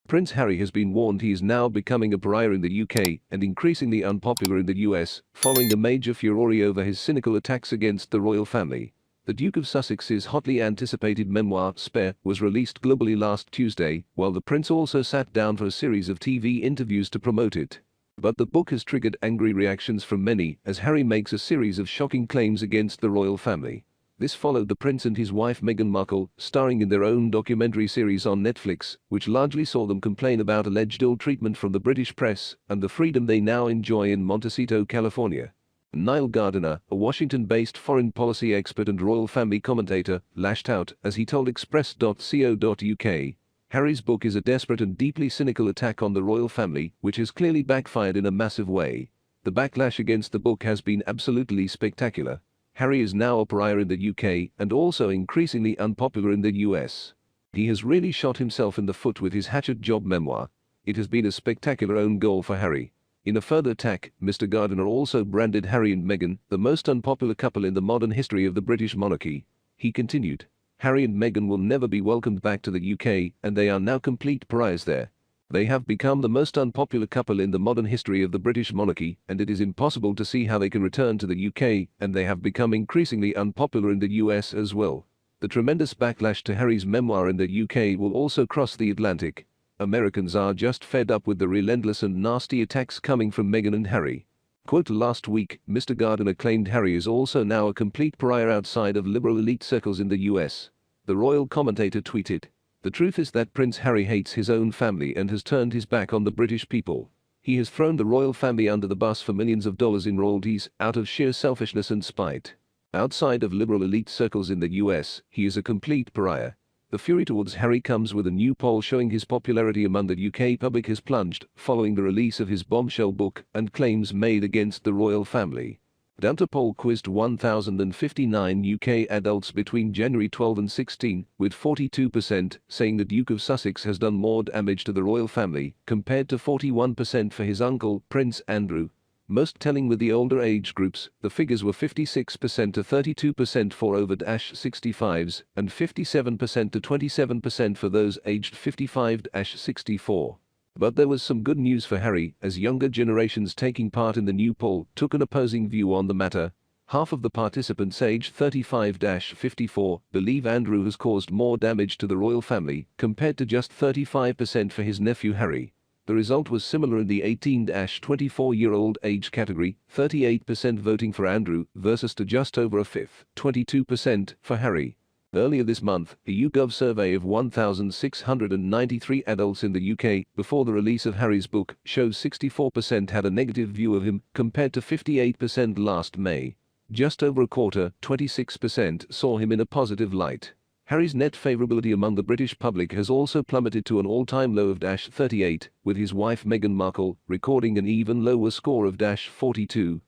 Prince Harry has been warned he is now becoming a pariah in the UK and increasingly unpopular in the US, following a major furore over his cynical attacks against the royal family. The Duke of Sussex's hotly anticipated memoir, Spare, was released globally last Tuesday, while the Prince also sat down for a series of TV interviews to promote it. But the book has triggered angry reactions from many, as Harry makes a series of shocking claims against the royal family. This followed the Prince and his wife Meghan Markle starring in their own documentary series on Netflix, which largely saw them complain about alleged ill treatment from the British press and the freedom they now enjoy in Montecito, California. Niall Gardiner, a Washington-based foreign policy expert and royal family commentator, lashed out as he told Express.co.uk, Harry's book is a desperate and deeply cynical attack on the royal family, which has clearly backfired in a massive way. The backlash against the book has been absolutely spectacular. Harry is now a pariah in the UK and also increasingly unpopular in the US. He has really shot himself in the foot with his hatchet job memoir. It has been a spectacular own goal for Harry. In a further attack, Mr. Gardiner also branded Harry and Meghan the most unpopular couple in the modern history of the British monarchy. He continued, Harry and Meghan will never be welcomed back to the UK and they are now complete pariahs there. They have become the most unpopular couple in the modern history of the British monarchy, and it is impossible to see how they can return to the UK, and they have become increasingly unpopular in the US as well. The tremendous backlash to Harry's memoir in the UK will also cross the Atlantic. Americans are just fed up with the relentless and nasty attacks coming from Meghan and Harry. Quote, last week, Mr. Gardiner claimed Harry is also now a complete pariah outside of liberal elite circles in the US. The royal commentator tweeted, the truth is that Prince Harry hates his own family and has turned his back on the British people. He has thrown the royal family under the bus for millions of dollars in royalties out of sheer selfishness and spite. Outside of liberal elite circles in the US, he is a complete pariah. The fury towards Harry comes with a new poll showing his popularity among the UK public has plunged following the release of his bombshell book and claims made against the royal family. Data poll quizzed 1,059 UK adults between January 12 and 16, with 42% saying the Duke of Sussex has done more damage to the royal family, compared to 41% for his uncle, Prince Andrew. Most telling with the older age groups, the figures were 56% to 32% for over-65s, and 57% to 27% for those aged 55-64. But there was some good news for Harry, as younger generations taking part in the new poll took an opposing view on the matter. Half of the participants aged 35-54 believe Andrew has caused more damage to the royal family, compared to just 35% for his nephew Harry. The result was similar in the 18-24-year-old age category, 38% voting for Andrew versus to just over a fifth, 22% for Harry. Earlier this month, a YouGov survey of 1,693 adults in the UK before the release of Harry's book shows 64% had a negative view of him, compared to 58% last May. Just over a quarter, 26%, saw him in a positive light. Harry's net favourability among the British public has also plummeted to an all-time low of -38, with his wife Meghan Markle recording an even lower score of -42.